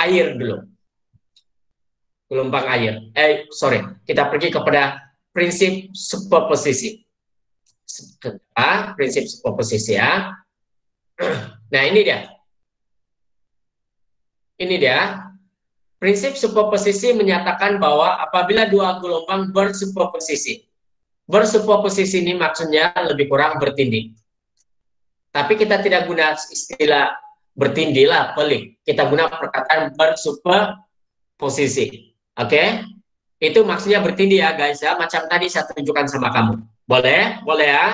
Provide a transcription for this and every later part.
air dulu. Gelombang air. Sorry, kita pergi kepada prinsip superposisi. Prinsip superposisi ya. Nah, ini dia. Ini dia. Prinsip superposisi menyatakan bahwa apabila dua gelombang bersuperposisi. Bersuperposisi ini maksudnya lebih kurang bertindih. Tapi kita tidak guna istilah bertindih lah, pelik. Kita guna perkataan bersuperposisi. Oke? Itu maksudnya bertindih ya guys ya. Macam tadi saya tunjukkan sama kamu. Boleh? Boleh ya?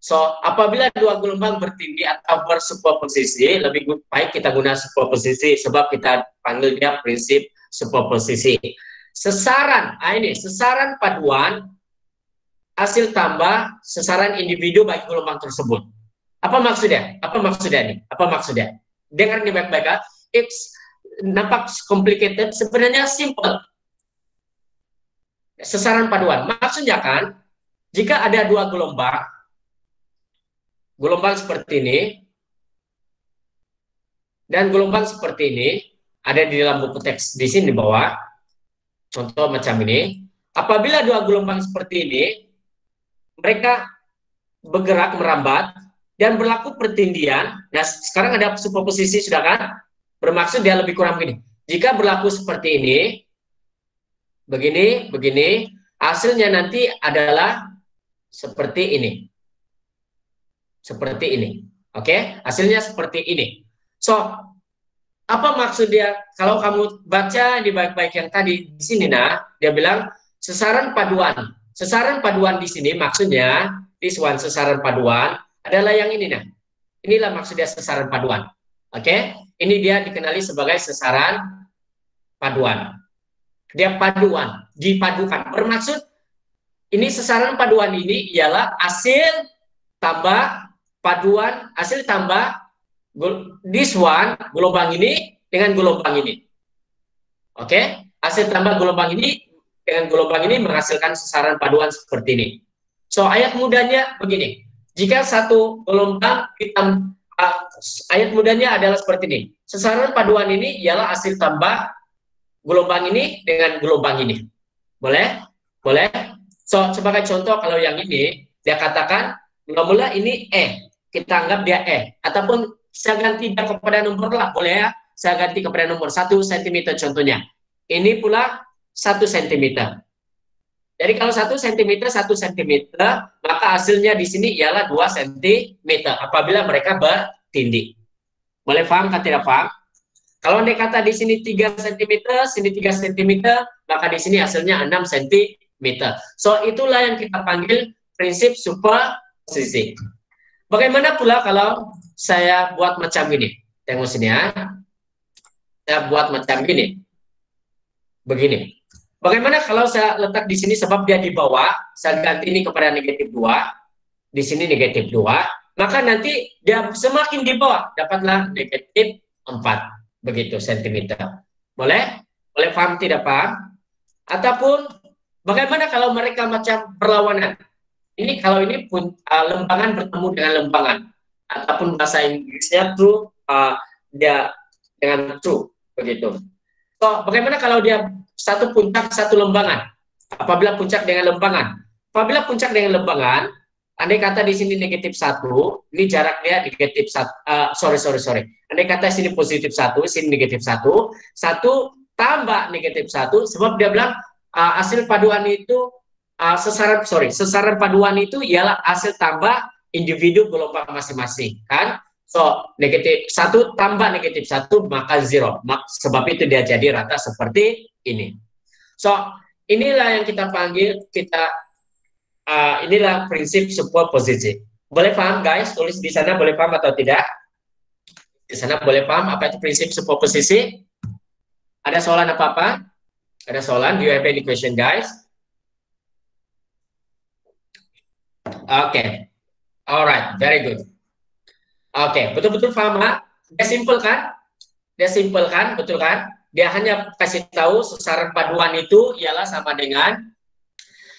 So, apabila dua gelombang bertindih atau bersuperposisi, lebih baik kita guna superposisi sebab kita panggil dia prinsip superposisi. Sesaran, ini sesaran paduan hasil tambah sesaran individu bagi gelombang tersebut. Apa maksudnya? Apa maksudnya ini? Apa maksudnya? Dengar ini baik-baik ya. It's nampak complicated, sebenarnya simple. Sesaran paduan. Maksudnya kan, jika ada dua gelombang seperti ini, dan gelombang seperti ini, ada di dalam buku teks di sini di bawah, contoh macam ini, apabila dua gelombang seperti ini, mereka bergerak merambat, dan berlaku pertindian, nah sekarang ada superposisi sudah kan, bermaksud dia lebih kurang begini, jika berlaku seperti ini, begini, begini, hasilnya nanti adalah seperti ini. Seperti ini. Oke? Hasilnya seperti ini. So, apa maksud dia? Kalau kamu baca di baik-baik yang tadi di sini dia bilang sesaran paduan. Sesaran paduan di sini maksudnya this one sesaran paduan adalah yang ini Inilah maksudnya sesaran paduan. Oke? Ini dia dikenali sebagai sesaran paduan. Dia paduan, dipadukan. Bermaksud ini sesaran paduan ini ialah hasil tambah paduan, hasil tambah this one, gelombang ini dengan gelombang ini. Oke? Hasil tambah gelombang ini dengan gelombang ini menghasilkan sesaran paduan seperti ini. So, ayat mudahnya begini. Jika satu gelombang ayat mudahnya adalah seperti ini. Sesaran paduan ini ialah hasil tambah gelombang ini dengan gelombang ini. Boleh? Boleh? So, sebagai contoh kalau yang ini, dia katakan, mula-mula ini kita anggap dia ataupun saya ganti dia kepada nomor lah, boleh ya, saya ganti kepada nomor 1 cm contohnya, ini pula 1 cm. Jadi kalau 1 cm 1 cm, maka hasilnya di sini ialah 2 cm apabila mereka bertindih. Boleh paham atau tidak paham? Kalau andai kata di sini 3 cm, sini 3 cm, maka di sini hasilnya 6 cm. So itulah yang kita panggil prinsip superposisi. Bagaimana pula kalau saya buat macam ini? Tengok sini ya. Saya buat macam ini. Begini. Bagaimana kalau saya letak di sini sebab dia di bawah, saya ganti ini kepada negatif 2, di sini negatif 2, maka nanti dia semakin di bawah, dapatlah negatif 4, begitu sentimeter. Boleh? Boleh paham tidak paham? Ataupun bagaimana kalau mereka macam berlawanan? Ini kalau ini pun lembangan bertemu dengan lembangan, ataupun bahasa Inggrisnya true, dia dengan true, begitu. So, bagaimana kalau dia satu puncak satu lembangan? Apabila puncak dengan lembangan, andai kata di sini negatif 1, ini jarak dia negatif 1. Sorry. Andai kata sini positif 1, sini negatif 1 tambah negatif 1, sebab dia bilang hasil paduan itu sesaran paduan itu ialah hasil tambah individu gelombang masing-masing, kan? So, negatif 1 tambah negatif 1 maka 0. Sebab itu dia jadi rata seperti ini. So, inilah yang kita panggil inilah prinsip superposisi. Boleh paham guys? Tulis di sana boleh paham atau tidak? Di sana boleh paham apa itu prinsip superposisi? Ada soalan apa-apa? Ada soalan? Do you have any question guys? Oke. Alright, very good. Oke, betul-betul paham, ha? Dia simpel kan? Betul kan? Dia hanya kasih tahu sesaran paduan itu ialah sama dengan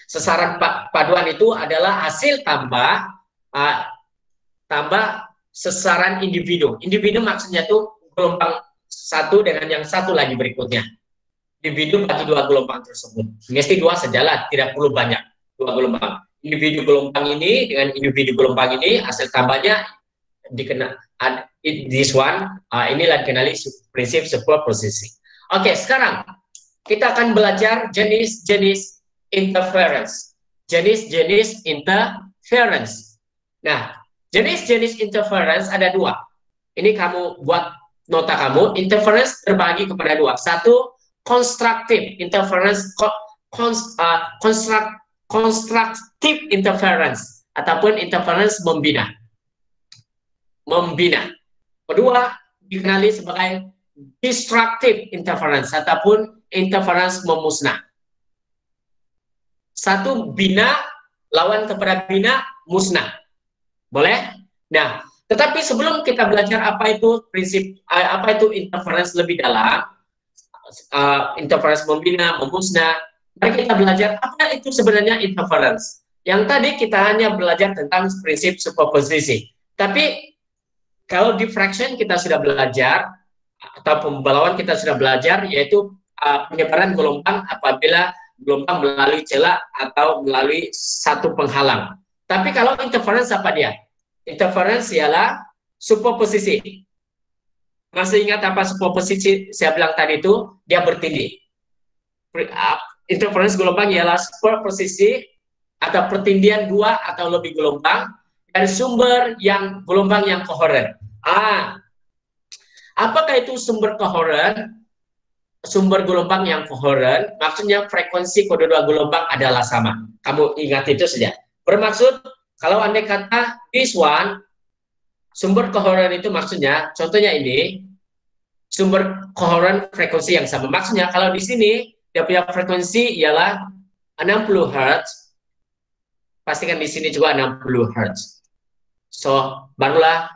sesaran paduan itu adalah hasil tambah sesaran individu. Individu maksudnya tuh gelombang satu dengan yang satu lagi berikutnya. Individu bagi dua gelombang tersebut. Mesti dua sejalan, tidak perlu banyak dua gelombang. Individu gelombang ini dengan individu gelombang ini hasil tambahnya dikenal this one, inilah dikenali prinsip superposisi. Oke, sekarang kita akan belajar jenis-jenis interference. Jenis-jenis interference. Nah, jenis-jenis interference ada dua. Ini kamu buat nota kamu. Interference terbagi kepada dua. Satu, constructive interference, constructive interference ataupun interference membina. Kedua, dikenali sebagai destructive interference ataupun interference memusnah. Satu, bina lawan kepada bina, musnah. Boleh? Nah, tetapi sebelum kita belajar apa itu prinsip, apa itu interference lebih dalam, interference membina, memusnah, mari kita belajar apa itu sebenarnya interference. Yang tadi kita hanya belajar tentang prinsip superposisi. Tapi kalau diffraction kita sudah belajar, atau pembalauan kita sudah belajar, yaitu penyebaran gelombang apabila gelombang melalui celah atau melalui satu penghalang. Tapi kalau interference apa dia? Interference ialah superposisi. Masih ingat apa superposisi saya bilang tadi itu? Dia bertindih. Interference gelombang ialah superposisi atau pertindihan dua atau lebih gelombang dari sumber yang gelombang yang koheren. Apakah itu sumber koheren? Sumber gelombang yang koheren, maksudnya frekuensi kedua gelombang adalah sama. Kamu ingat itu saja. Bermaksud kalau andai kata this one, sumber koheren itu maksudnya, contohnya ini, sumber koheren frekuensi yang sama. Maksudnya kalau di sini dia punya frekuensi ialah 60 Hz, pastikan di sini juga 60 Hz. So, barulah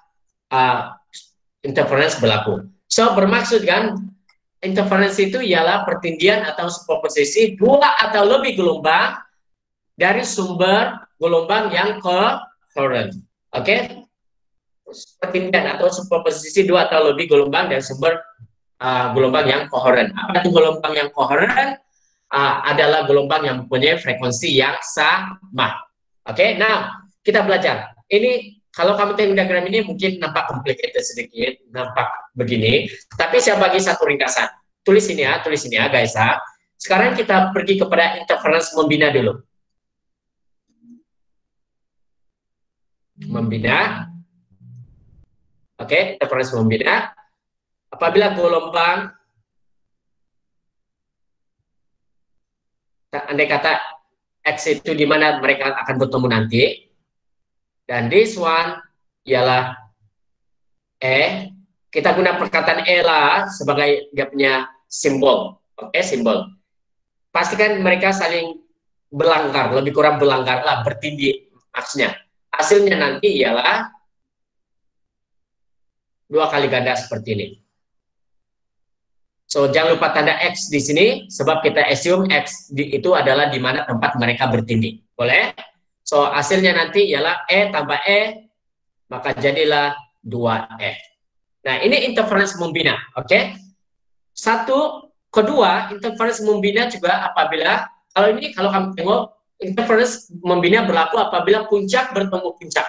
interference berlaku. So, bermaksud kan, interference itu ialah pertindihan atau superposisi dua atau lebih gelombang dari sumber gelombang yang koheren. Oke? Pertindihan atau superposisi dua atau lebih gelombang dari sumber gelombang yang koheren. Apa itu gelombang yang koheren? Adalah gelombang yang mempunyai frekuensi yang sama. Oke? Nah, kita belajar. Ini kalau kamu tengok diagram ini mungkin nampak complicated sedikit, nampak begini. Tapi saya bagi satu ringkasan. Tulis ini ya guys ya. Sekarang kita pergi kepada interference membina dulu. Membina. Oke, interference membina. Apabila gelombang, andai kata X itu di mana mereka akan bertemu nanti, dan this one ialah E, kita guna perkataan E lah sebagai dia punya simbol. Oke, simbol. Pastikan mereka saling berlangkar, lebih kurang berlangkar lah, bertindih maksudnya. Hasilnya nanti ialah dua kali ganda seperti ini. So, jangan lupa tanda X di sini, sebab kita assume X itu adalah di mana tempat mereka bertindih. Boleh? So, hasilnya nanti ialah E tambah E, maka jadilah 2E. Nah, ini interference membina, oke? Kedua, interference membina juga apabila, kalau kamu tengok, interference membina berlaku apabila puncak bertemu puncak,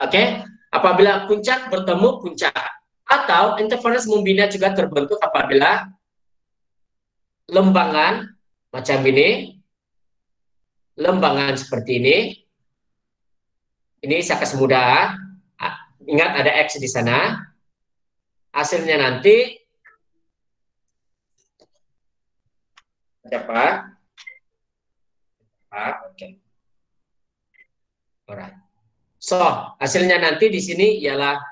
oke? Apabila puncak bertemu puncak. Atau interference membina juga terbentuk apabila lembangan macam ini, lembangan seperti ini saya kasih mudah, ingat ada X di sana, hasilnya nanti apa? Oke. Alright. So, hasilnya nanti di sini ialah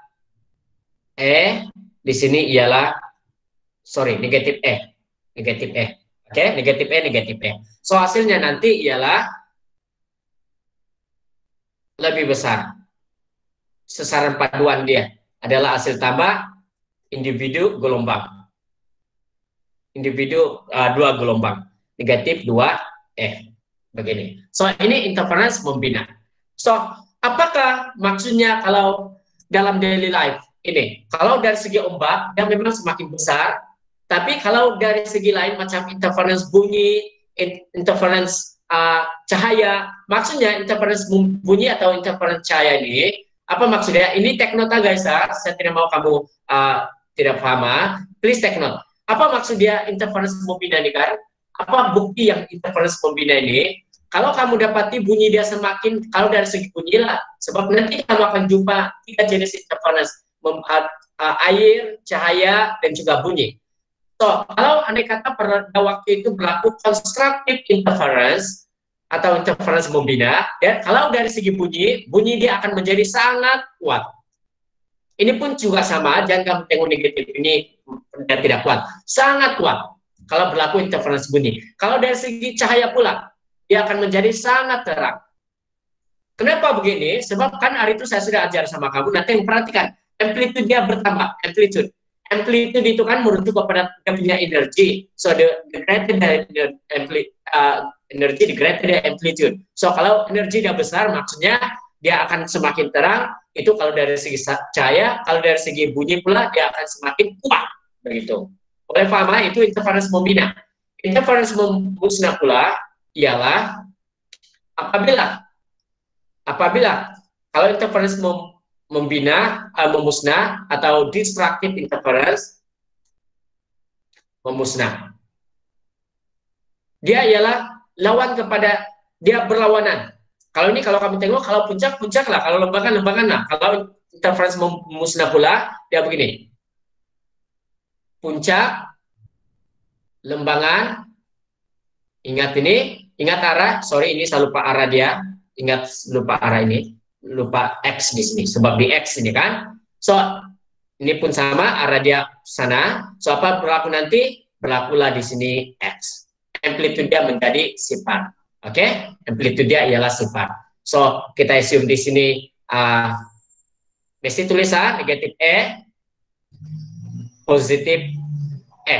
E, di sini ialah negatif E. Negatif E. Oke, negatif E, negatif E. So, hasilnya nanti ialah lebih besar. Sasaran paduan dia adalah hasil tambah individu gelombang. Individu dua gelombang. Negatif 2E. Begini. So, ini interference membina. So, apakah maksudnya kalau dalam daily life? Ini, kalau dari segi ombak, yang memang semakin besar, Tapi kalau dari segi lain macam interference bunyi, interference cahaya, maksudnya interference bunyi atau interference cahaya ini, apa maksudnya? Ini take note guys, saya tidak mau kamu tidak paham, please take note. Apa maksud dia interference membina ini kan? Apa bukti yang interference membina ini? Kalau kamu dapati bunyi dia semakin, kalau dari segi bunyi lah, sebab nanti kamu akan jumpa 3 jenis interference, air, cahaya, dan juga bunyi. So, kalau andai kata pada waktu itu berlaku constructive interference atau interference membina, ya, kalau dari segi bunyi, bunyi dia akan menjadi sangat kuat. Ini pun juga sama, jangan kamu tengok negatif, ini tidak kuat, sangat kuat kalau berlaku interference bunyi. Kalau dari segi cahaya pula, dia akan menjadi sangat terang. Kenapa begini? Sebab kan hari itu saya sudah ajar sama kamu, nanti perhatikan, amplitude dia bertambah, amplitude. Amplitude itu kan merujuk kepada dia punya energi. So the greater the energy, the greater the amplitude. So kalau energi dia besar, maksudnya dia akan semakin terang. Itu kalau dari segi cahaya, kalau dari segi bunyi pula dia akan semakin kuat. Begitu. Boleh paham? Itu interference membina. Interference memusnah pula ialah apabila kalau interference membina, memusnah atau destructive interference memusnah. Dia ialah lawan kepada, dia berlawanan. Kalau ini kalau kamu tengok, kalau puncak lah, kalau lembangan lah. Kalau interference memusnah pula, dia begini. Puncak, lembangan, ingat ini, ingat arah, sorry ini saya lupa arah dia, ingat lupa arah ini. Lupa X di sini, sebab di X ini kan. So, ini pun sama, arah dia sana. So, apa berlaku nanti? Berlakulah di sini X. Amplitude dia menjadi sifar. Oke? Amplitude dia ialah sifar. So, kita assume di sini, mesti tulisan negatif E, positif E.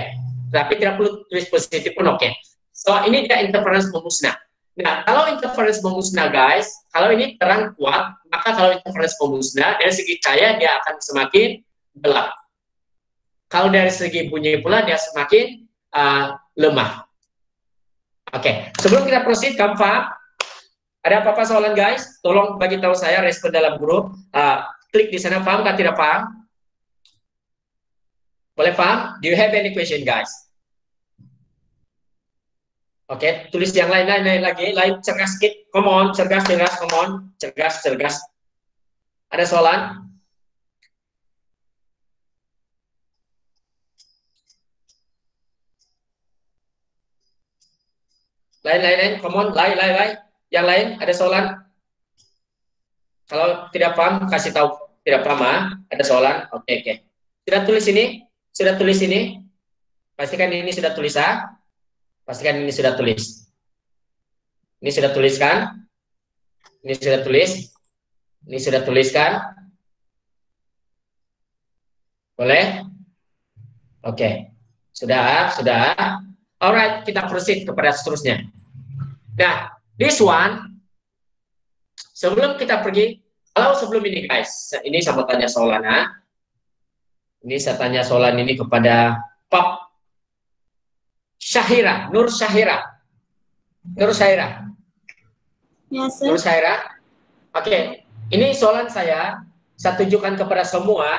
Tapi tidak perlu tulis positif pun oke. So, ini dia interference memusnah. Nah, kalau interference memusnah guys, kalau ini terang kuat, maka kalau interference memusnah, dari segi cahaya dia akan semakin gelap. Kalau dari segi bunyi pula dia semakin lemah. Oke, sebelum kita proceed, kamu paham? Ada apa-apa soalan guys? Tolong bagi tahu saya, respon dalam grup. Klik di sana, paham atau tidak paham? Boleh paham? Do you have any question guys? Oke, tulis yang lain lagi, cergas sedikit, come on, cergas, come on, cergas. Ada soalan? Lain, come on, lain. Yang lain, ada soalan? Kalau tidak paham, kasih tahu tidak paham, ada soalan? Oke. Sudah tulis ini? Pastikan ini sudah tulis, Pastikan ini sudah tulis. Ini sudah tuliskan? Ini sudah tulis? Ini sudah tuliskan? Boleh? Oke. Sudah. Alright, kita proceed kepada seterusnya. Nah, this one, sebelum kita pergi, kalau sebelum ini guys, ini saya mau tanya soalan, Ini saya tanya soalan ini kepada Pak Syahira, Nur Syahira. Yes, Nur Syahira. Oke, ini soalan saya tunjukkan kepada semua.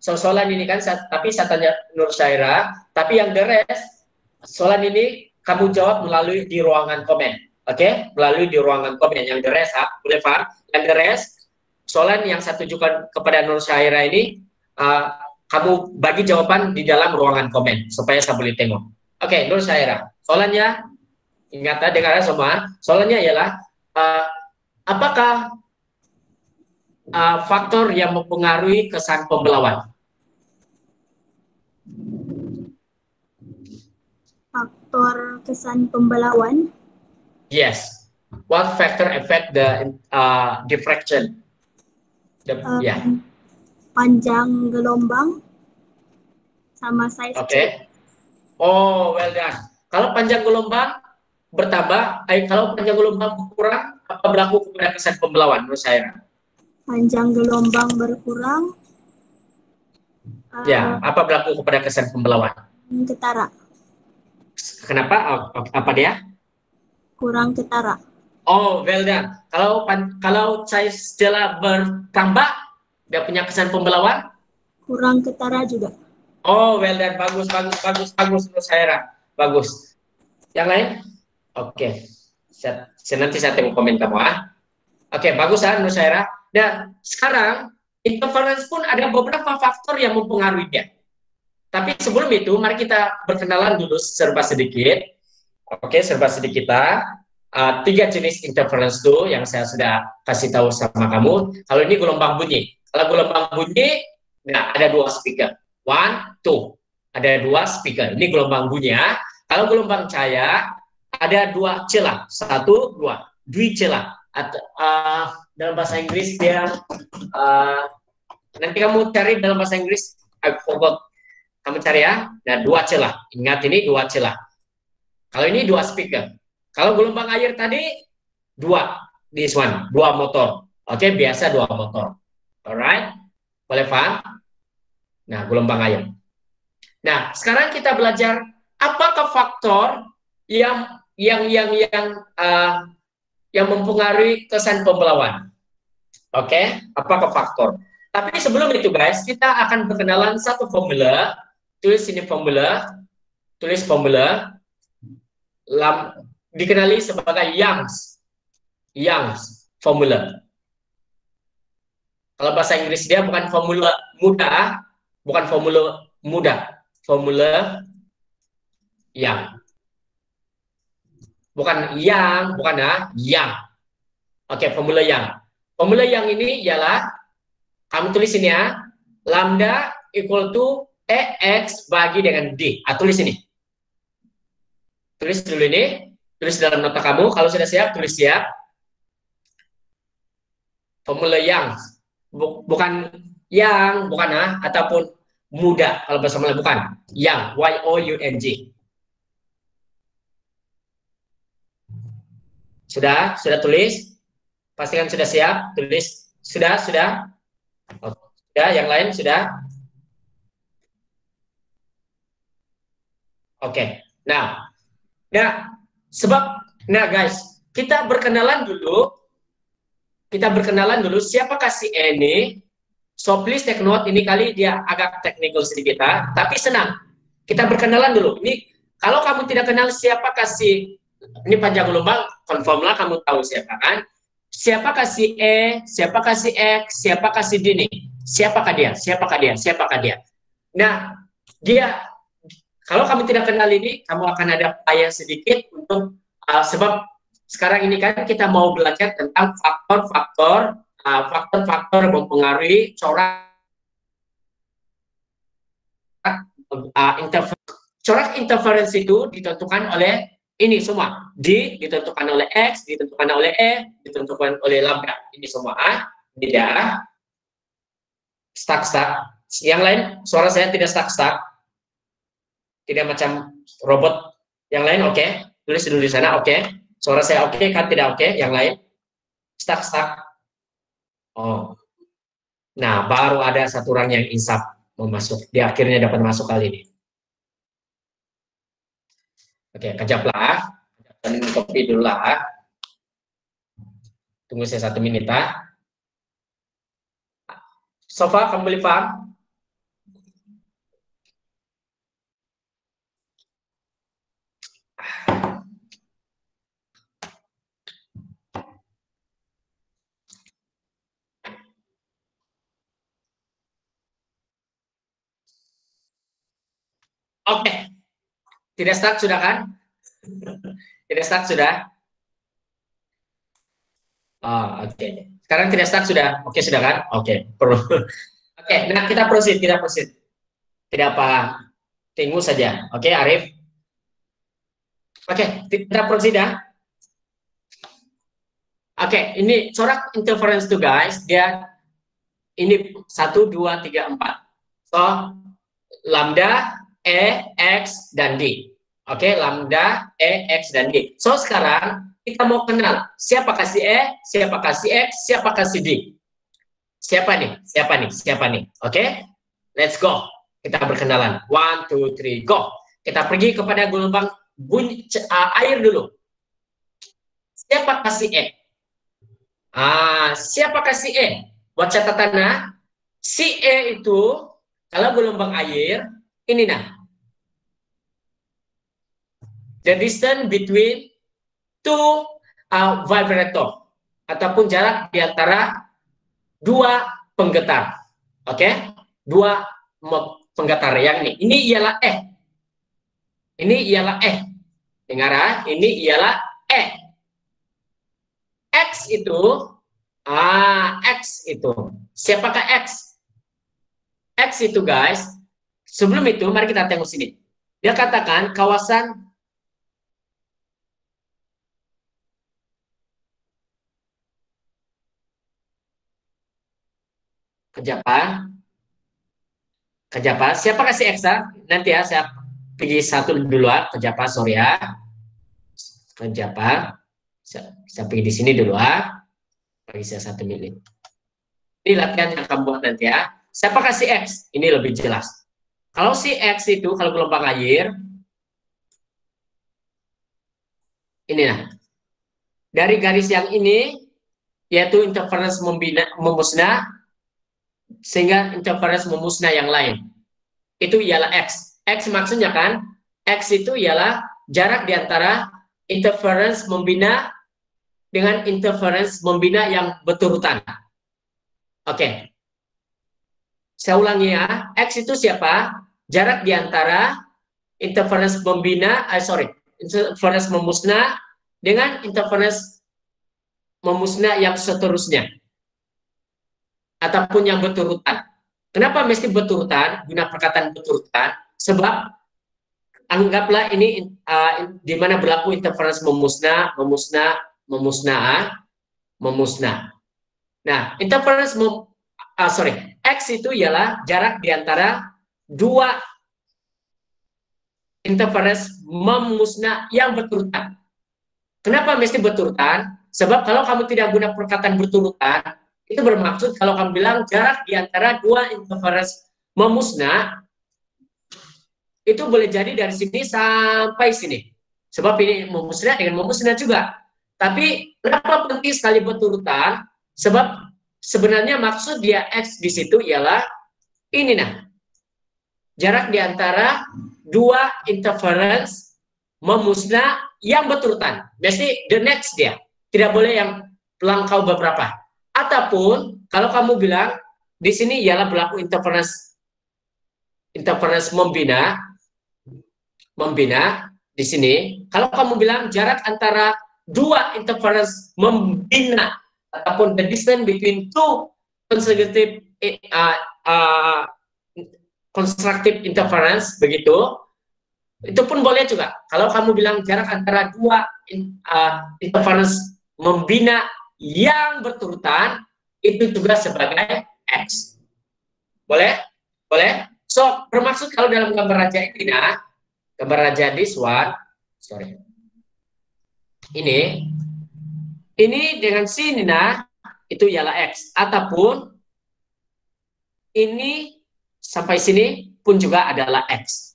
Soalan ini kan, tapi saya tanya Nur Syahira, tapi yang the rest, soalan ini kamu jawab melalui di ruangan komen. Oke, melalui di ruangan komen. Yang the rest, boleh paham? Yang the rest, soalan yang saya tunjukkan kepada Nur Syahira ini, kamu bagi jawaban di dalam ruangan komen, supaya saya boleh tengok. Oke, Nur Syahira, soalannya, ingat dengar semua, soalannya ialah, apakah faktor yang mempengaruhi kesan pembelawan? Faktor kesan pembelawan? Yes. What factor affect the diffraction? Panjang gelombang sama size. Oke. Oh, well done. Kalau panjang gelombang bertambah, kalau panjang gelombang berkurang, apa berlaku kepada kesan pembelawan menurut saya? Panjang gelombang berkurang. Ya, apa berlaku kepada kesan pembelawan? ketara. Kenapa? Apa dia? Kurang ketara. Oh, well done. Kalau size Stella bertambah, dia punya kesan pembelauan. Kurang ketara juga. Oh, well done. Bagus, bagus, bagus, bagus, Nusaira. Bagus. Yang lain? Oke. Nanti saya tengok komen kamu, ah. Oke, bagus, ah, Nusaira. Dan sekarang, interference pun ada beberapa faktor yang mempengaruhi dia. Tapi sebelum itu, mari kita berkenalan dulu serba sedikit. Oke, serba sedikit kita. Tiga jenis interference itu yang saya sudah kasih tahu sama kamu. Kalau ini gelombang bunyi. Kalau gelombang bunyi, nah, ada dua speaker. One, two. Ada dua speaker. Ini gelombang bunyi ya. Kalau gelombang cahaya, ada dua celah. Satu, dua. Dwi celah. Dalam bahasa Inggris dia, nanti kamu cari dalam bahasa Inggris, I forgot. Kamu cari ya. Nah, dua celah. Ingat ini dua celah. Kalau ini dua speaker. Kalau gelombang air tadi, dua. This one, dua motor. Oke, biasa dua motor. Alright? Boleh paham? Nah, gelombang air. Nah, sekarang kita belajar apakah faktor yang mempengaruhi kesan pembelauan. Oke, apakah faktor? Tapi sebelum itu guys, kita akan berkenalan satu formula. Tulis ini formula. Tulis formula. Dikenali sebagai Young's formula. Kalau bahasa Inggris dia bukan formula muda, bukan formula muda, formula Young. Bukan yang, bukan yang. Oke, formula Young. Formula Young ini ialah, kamu tulis ini ya, lambda equal to EX bagi dengan D. Tulis ini. Tulis dulu ini. Tulis dalam nota kamu. Kalau sudah siap, tulis siap. Formula Young. Bukan yang, bukan ataupun muda. Kalau bahasa Melayu bukan. Young. Y-O-U-N-G. Sudah tulis? Pastikan sudah siap. Tulis. Sudah. Sudah, yang lain sudah? Oke. Nah, guys, kita berkenalan dulu siapakah si E ini. So please take note, ini kali dia agak teknikal sedikit, tapi senang. Kita berkenalan dulu. Ini kalau kamu tidak kenal siapakah si, ini panjang gelombang, confirm lah kamu tahu siapa kan? Siapakah si E, siapakah si X, siapakah si D nih? Siapakah dia? Nah, dia, kalau kamu tidak kenal ini, kamu akan ada payah sedikit untuk sebab sekarang ini kan kita mau belajar tentang faktor-faktor mempengaruhi corak interference itu ditentukan oleh ini semua. D ditentukan oleh X, ditentukan oleh E, ditentukan oleh lambda. Ini semua tidak stuck. Yang lain, suara saya tidak stuck. Tidak macam robot. Yang lain oke. Tulis dulu di sana oke. Suara saya oke kan, tidak oke. Yang lain stuck. Oh. Nah, baru ada satu orang yang insaf memasuk. Dia akhirnya dapat masuk kali ini. Oke, kejaplah. Dan kopi dulu lah. Tunggu saya 1 menit. Sofa, kamu boleh paham? Oke. Tidak stuck sudah kan? Tidak stuck sudah? Oh, oke. Sekarang tidak stuck sudah? Oke, sudah kan? Oke. Oke, nah kita proceed. Tidak apa, tunggu saja. Oke, Arif. Oke, kita proceed ya. Oke, ini corak interference tuh guys, dia ini 1, 2, 3, 4. So, lambda, E, X, dan D. Oke, lambda, E, X, dan D. So, sekarang kita mau kenal siapakah si E, siapakah si X, siapakah si D. Siapa nih? Oke, let's go. Kita berkenalan. 1, 2, 3, go. Kita pergi kepada gelombang bunyi, air dulu. Siapa kasih E? Siapa kasih E? Buat catatan nah, si E itu kalau gelombang air ini nah, the distance between two vibrator ataupun jarak di antara dua penggetar. Oke? Dua penggetar yang ini ialah E. Ini ialah E. Dengar ya, ini ialah E. X itu X itu. Siapakah X? X itu guys, sebelum itu mari kita tengok sini. Dia katakan kawasan Kejapa. Siapa kasih X? Nanti ya saya pergi satu dulu Kejapa, sorry ya. Kejapa. Saya pergi di sini dulu bagi saya 1 menit. Ini latihan yang kamu buat nanti ya. Siapa kasih X? Ini lebih jelas. Kalau si X itu kalau gelombang air, ini nah. Dari garis yang ini yaitu interference memusnah sehingga interference memusnah yang lain. Itu ialah X. X maksudnya kan, X itu ialah jarak di antara interference membina dengan interference membina yang berturutan. Oke. Saya ulangi ya, X itu siapa? Jarak di antara interference membina, interference memusnah dengan interference memusnah yang seterusnya. Ataupun yang berturutan. Kenapa mesti berturutan? Guna perkataan berturutan, sebab anggaplah ini di mana berlaku interference memusnah. Nah, interference X itu ialah jarak di antara dua interference memusnah yang berturutan. Kenapa mesti berturutan? Sebab kalau kamu tidak guna perkataan berturutan, itu bermaksud kalau kamu bilang jarak di antara dua interference memusnah, itu boleh jadi dari sini sampai sini. Sebab ini memusnah dengan memusnah juga. Tapi kenapa penting sekali berturutan? Sebab sebenarnya maksud dia X di situ ialah ini nah. Jarak di antara dua interference memusnah yang berturutan. Mesti the next dia. Tidak boleh yang pelangkau beberapa. Ataupun kalau kamu bilang di sini ialah berlaku interference membina di sini. Kalau kamu bilang jarak antara dua interference membina ataupun the distance between two consecutive constructive interference begitu, itu pun boleh juga. Kalau kamu bilang jarak antara dua interference membina yang berturutan, itu juga sebagai X. Boleh? Boleh? So, bermaksud kalau dalam gambar raja ini, nah, gambar raja this one, sorry. Ini dengan sini, nah, itu ialah X. Ataupun ini sampai sini pun juga adalah X.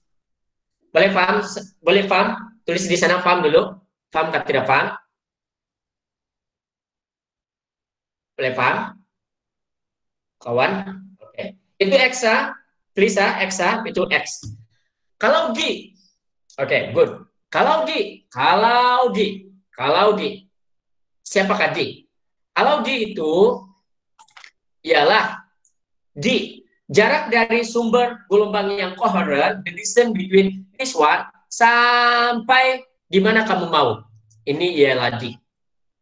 Boleh paham? Boleh paham? Tulis di sana paham dulu. Paham atau tidak paham? Boleh paham? Kawan? Oke. Itu X, please X, itu X. Kalau G, oke, good. Kalau D, siapakah D? Kalau D itu ialah D, jarak dari sumber gelombang yang coherent, the distance between this one, sampai di mana kamu mau. Ini ialah D.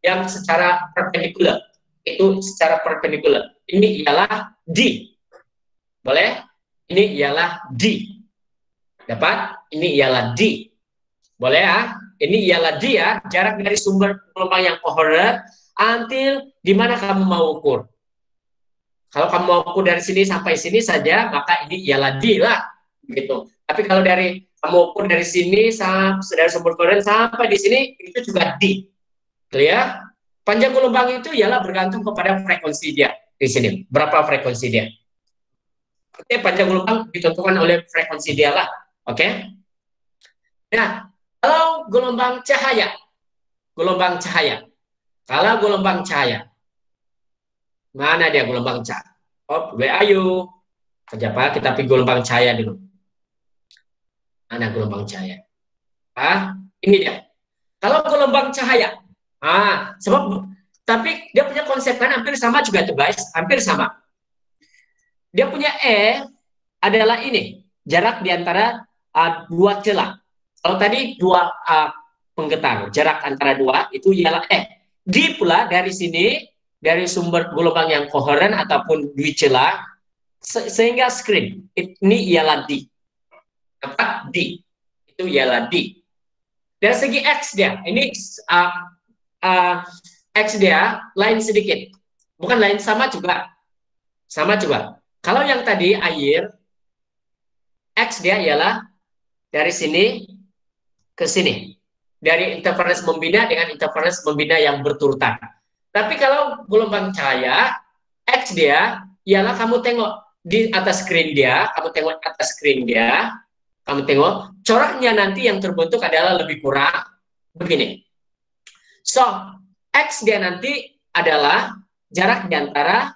Yang secara perpendicular. Itu secara perpendicular. Ini ialah D. Boleh? Ini ialah D. Dapat? Ini ialah D. Boleh ya? Ini ialah D ya. Jarak dari sumber gelombang yang coherent until di mana kamu mau ukur. Kalau kamu mau ukur dari sini sampai sini saja, maka ini ialah D lah. Gitu. Tapi kalau dari kamu ukur dari sini dari sumber coherent sampai di sini, itu juga D. Clear? Panjang gelombang itu ialah bergantung kepada frekuensi dia di sini. Berapa frekuensi dia? Oke, panjang gelombang ditentukan oleh frekuensi dia lah. Oke? Nah, kalau gelombang cahaya, gelombang cahaya, kalau gelombang cahaya, mana dia gelombang cahaya? Oh, where are you? Kerja apa? Kita pilih gelombang cahaya dulu. Mana gelombang cahaya? Ah, ini dia. Kalau gelombang cahaya, sebab tapi dia punya konsep kan hampir sama juga tuh guys, hampir sama. Dia punya adalah ini jarak di antara dua celah. Kalau tadi dua penggetar, jarak antara dua itu ialah D pula dari sini dari sumber gelombang yang koheren ataupun dua celah sehingga screen ini ialah D. Apa D? Itu ialah D. Dari segi X dia, ini X dia lain sedikit. Bukan lain, sama juga. Sama juga. Kalau yang tadi air, X dia ialah dari sini ke sini. Dari interference membina dengan interference membina yang berturutan. Tapi kalau gelombang cahaya, X dia ialah kamu tengok di atas screen dia, kamu tengok atas screen dia, kamu tengok coraknya nanti yang terbentuk adalah lebih kurang begini. So, X dia nanti adalah jarak di antara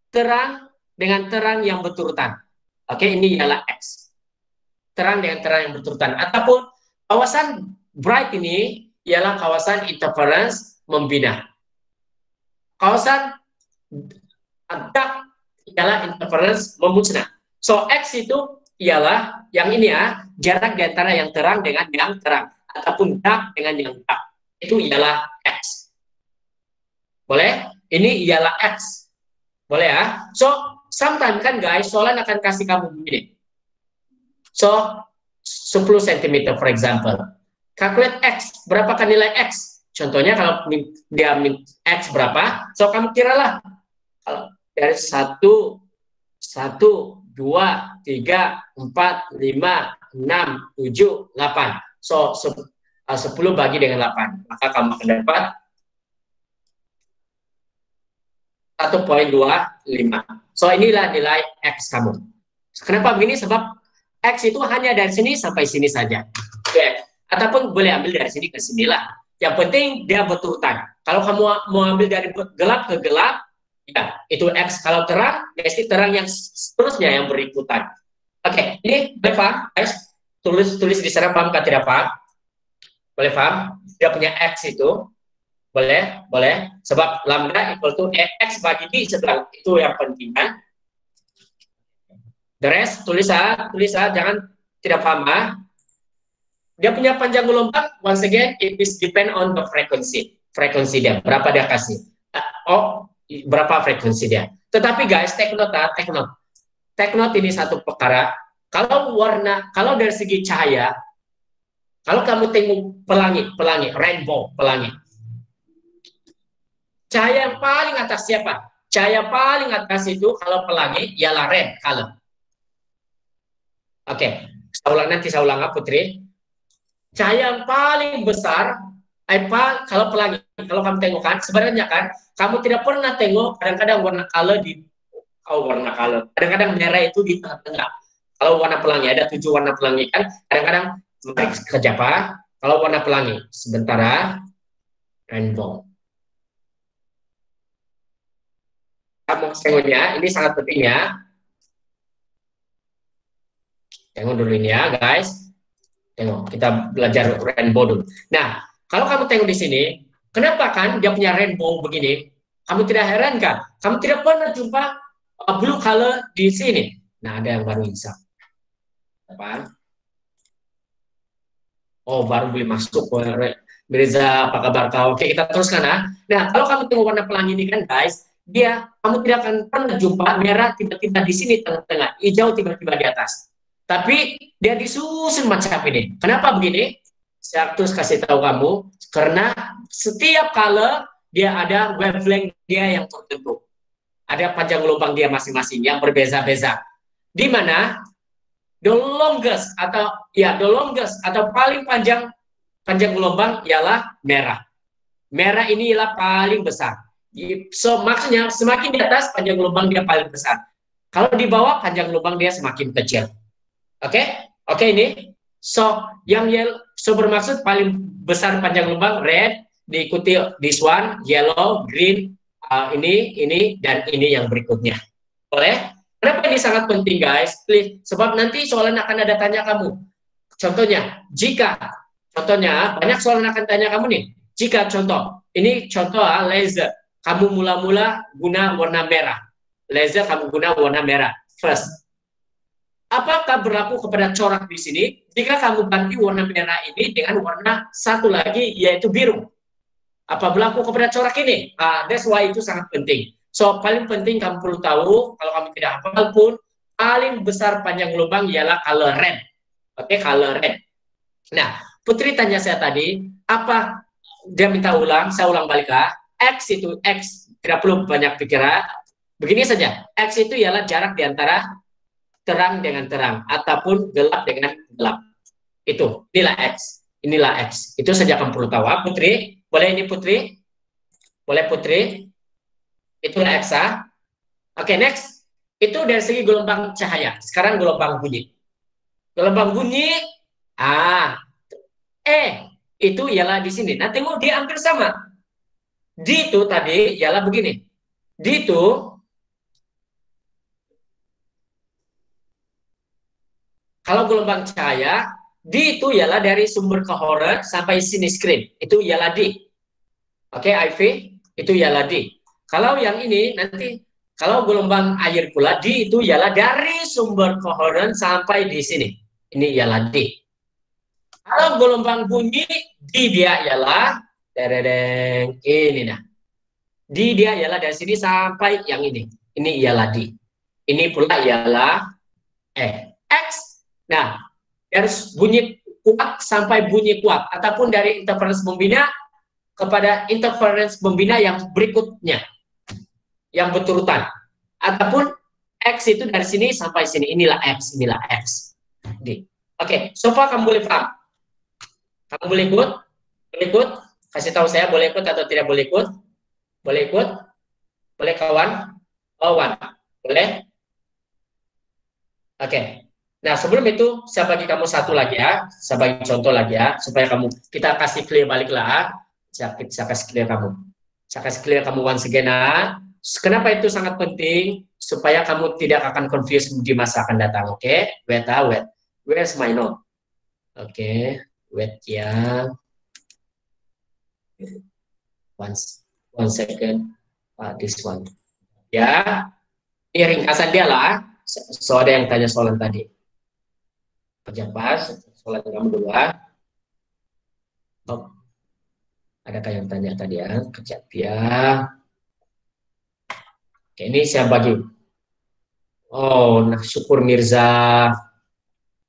terang dengan terang yang berturutan. Oke, ini ialah X. Terang dengan terang yang berturutan. Ataupun kawasan bright ini ialah kawasan interference membina. Kawasan dark ialah interference memusnah. So, X itu ialah yang ini ya, jarak di antara yang terang dengan yang terang. Ataupun dark dengan yang dark. Itu ialah X. Boleh? Ini ialah X. Boleh ya? So, sometimes kan guys, soalan akan kasih kamu begini. So, 10 cm for example. Calculate X. Berapakah nilai X? Contohnya kalau dia X berapa, so kamu kiralah. Kalau dari 1, 2, 3, 4, 5, 6, 7, 8. So, 10 bagi dengan 8. Maka kamu akan dapat 1,25. So, inilah nilai X kamu. Kenapa begini? Sebab X itu hanya dari sini sampai sini saja. Okay. Ataupun boleh ambil dari sini ke sini lah. Yang penting dia berturutan. Kalau kamu mau ambil dari gelap ke gelap, ya itu X. Kalau terang, pasti terang yang seterusnya yang berikutan. Oke, ini boleh paham, guys? Tulis di sana, paham atau tidak paham? Boleh paham? Dia punya X itu. Boleh, boleh. Sebab lambda equal to X bagi D sebelah. Itu yang penting kan. The rest, tulis jangan tidak paham. Dia punya panjang gelombang, once again, it is depend on the frequency. Frekuensi dia, berapa dia kasih. Berapa frekuensi dia. Tetapi guys, take note. Take note ini satu perkara. Kalau dari segi cahaya, kalau kamu tengok pelangi, rainbow, pelangi. Cahaya yang paling atas siapa? Cahaya paling atas itu kalau pelangi ialah red color. Oke, nanti saya ulang Putri. Cahaya yang paling besar, kalau pelangi, kalau kamu tengok kan, sebenarnya kan, kamu tidak pernah tengok kadang-kadang warna color kadang-kadang merah itu di tengah-tengah. Kalau warna pelangi, ada 7 warna pelangi kan, kadang-kadang kerja apa? Kalau warna pelangi, sementara rainbow. Kamu tengoknya, ini sangat penting ya. Tengok dulu ini ya, guys. Tengok, kita belajar rainbow dulu. Nah, kalau kamu tengok di sini, kenapa kan dia punya rainbow begini? Kamu tidak heran kan? Kamu tidak pernah jumpa blue color di sini. Nah, ada yang baru insaf. Apa? Oh, baru boleh masuk. Mirza, apa kabar kau? Oke, kita teruskan ya. Nah, kalau kamu tengok warna pelangi ini kan, guys, kamu tidak akan pernah jumpa merah tiba-tiba di sini tengah-tengah, hijau tiba-tiba di atas. Tapi dia disusun macam ini. Kenapa begini? Saya terus kasih tahu kamu, karena setiap color dia ada wavelength dia yang tertentu. Ada panjang gelombang dia masing-masing yang berbeza-beza. Di mana the longest atau paling panjang gelombang ialah merah. Merah ini ialah paling besar. So, maksudnya semakin di atas panjang gelombang dia paling besar. Kalau di bawah panjang gelombang dia semakin kecil. Oke? Oke ini. So, yang yellow, so bermaksud paling besar panjang lubang red, diikuti this one, yellow, green, ini, dan ini yang berikutnya. Boleh? Kenapa ini sangat penting, guys? Please. Sebab nanti soalan akan ada tanya kamu. Contohnya, contohnya, banyak soalan akan tanya kamu nih. Jika contoh, ini contoh laser. Kamu mula-mula guna warna merah. Laser kamu guna warna merah. First. Apakah berlaku kepada corak di sini? Jika kamu ganti warna merah ini dengan warna satu lagi, yaitu biru. Apa berlaku kepada corak ini? That's why itu sangat penting. So, paling penting kamu perlu tahu, kalau kamu tidak hafal pun, paling besar panjang lubang ialah color red. Oke, color red. Nah, Putri tanya saya tadi, apa dia minta ulang, saya ulang balik lah. X itu, X, tidak perlu banyak pikiran. Begini saja, X itu ialah jarak di antara terang dengan terang, ataupun gelap dengan gelap. Itu, inilah X. Itu saja kamu perlu tahu. Putri, boleh ini Putri? Boleh Putri? Itulah X. Oke, next. Itu dari segi gelombang cahaya. Sekarang gelombang bunyi. Gelombang bunyi, itu ialah di sini. Nah, tengok dia hampir sama. D itu tadi ialah begini. D itu kalau gelombang cahaya, D itu ialah dari sumber coherent sampai sini screen. Itu ialah D. Oke, IV, itu ialah D. Kalau yang ini nanti, kalau gelombang air pula, D itu ialah dari sumber coherent sampai di sini. Ini ialah D. Kalau gelombang bunyi, D dia ialah ini nah. D dia ialah dari sini sampai yang ini. Ini ialah D. Ini pula ialah X. Nah, dari bunyi kuat sampai bunyi kuat, ataupun dari interference membina kepada interference membina yang berikutnya, yang beturutan. Ataupun X itu dari sini sampai sini. Inilah X, inilah X. D. Oke, so far kamu boleh paham? Kamu boleh ikut? Boleh ikut? Kasih tahu saya boleh ikut atau tidak boleh ikut? Boleh ikut? Boleh kawan? Kawan? Boleh? Oke. Nah, sebelum itu saya bagi kamu satu lagi ya. Saya bagi contoh lagi ya, supaya kita kasih clear balik lah. Saya kasih clear kamu. Saya kasih clear kamu once again. Kenapa itu sangat penting? Supaya kamu tidak akan confused di masa akan datang. Oke? Wait. Where's my note? Oke. Wait ya. One second. This one. Ya. Ini ringkasan dia lah. So ada yang tanya soalan tadi. Pejabat, soalan kamu dulu. Oh. Adakah yang tanya tadi ya? Kejap ya. Oke, ini saya bagi. Oh, nah, syukur Mirza.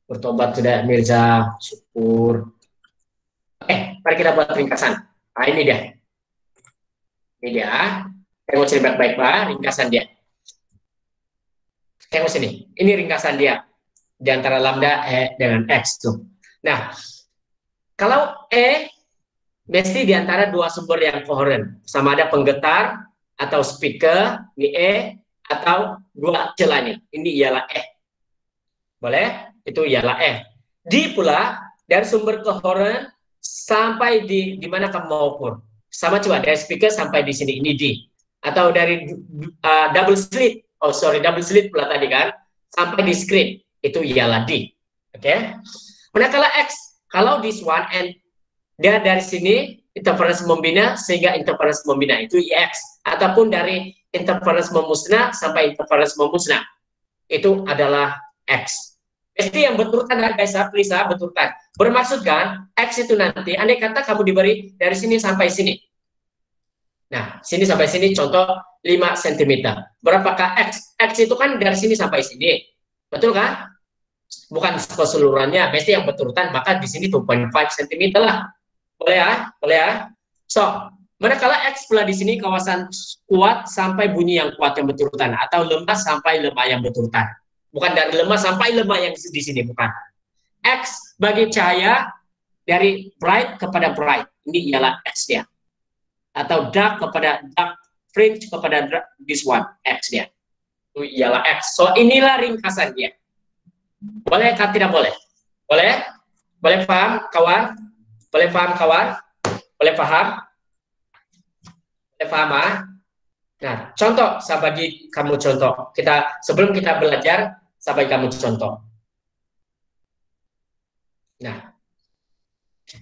Bertobat sudah Mirza. Syukur. Mari kita buat ringkasan. Nah, ini dia. Ini dia. Tengok sini baik-baik, Pak. Ringkasan dia. Tengok sini. Ini ringkasan dia. Di antara lambda dengan X tuh. Nah, kalau mesti di antara dua sumber yang koheren. Sama ada penggetar atau speaker, ini atau dua celah nih. Ini ialah Boleh? Itu ialah D pula dari sumber koheren sampai di mana kamu mau ukur. Sama coba dari speaker sampai di sini, ini D. Atau dari double slit. Double slit pula tadi kan. Sampai di screen. Itu ialah D. Oke. Manakala X, kalau this one and dia dari sini interference membina sehingga interference membina itu X, ataupun dari interference memusnah sampai interference memusnah itu adalah X. Pasti yang beturutan guys, please beturutan. Bermaksud kan X itu nanti andai kata kamu diberi dari sini sampai sini. Nah, sini sampai sini contoh 5 cm. Berapakah X? X itu kan dari sini sampai sini. Betul kan? Bukan keseluruhannya, pasti yang beturutan, maka di sini 2.5 cm lah. Boleh ya? So, manakala X pula di sini kawasan kuat sampai bunyi yang kuat yang beturutan, atau lemah sampai lemah yang beturutan. Bukan dari lemah sampai lemah yang di sini, bukan. X bagi cahaya dari bright kepada bright. Ini ialah X dia. Atau dark kepada dark, fringe kepada dark, this one, X dia. Itu ialah X. So, inilah ringkasan dia. Boleh atau tidak boleh? Boleh? Boleh paham, kawan? Boleh paham, kawan? Boleh paham? Boleh paham, ah? Nah, contoh, saya bagi kamu contoh. Sebelum kita belajar, saya bagi kamu contoh. Nah,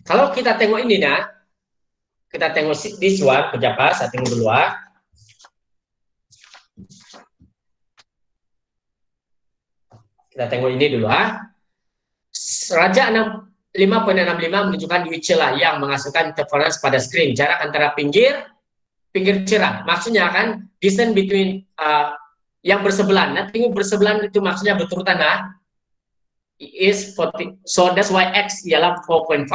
kalau kita tengok ini, nah, kita tengok this one, kerja pas, saya tengok dulu, ah. Kita tengok ini dulu, ah. Raja 5.65 menunjukkan dua celah yang menghasilkan interference pada screen. Jarak antara pinggir cerah. Maksudnya kan distance between yang bersebelahan. Nah, tinggi bersebelahan itu maksudnya berturutan, nah. Is 40. So that's why X ialah 4.5.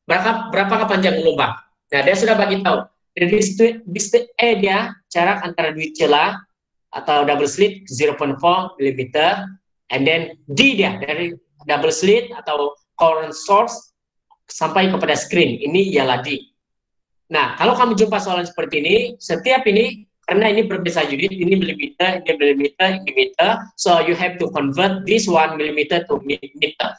Berapa panjang gelombang? Nah, dia sudah bagi tahu. Distance E dia jarak antara dua celah atau double slit 0.4 mm, and then D dia dari double slit atau current source sampai kepada screen. Ini ialah D. Nah, kalau kamu jumpa soalan seperti ini, setiap ini karena ini berbeda unit, ini milimeter, ini milimeter, ini meter, so you have to convert this 1 millimeter to meter,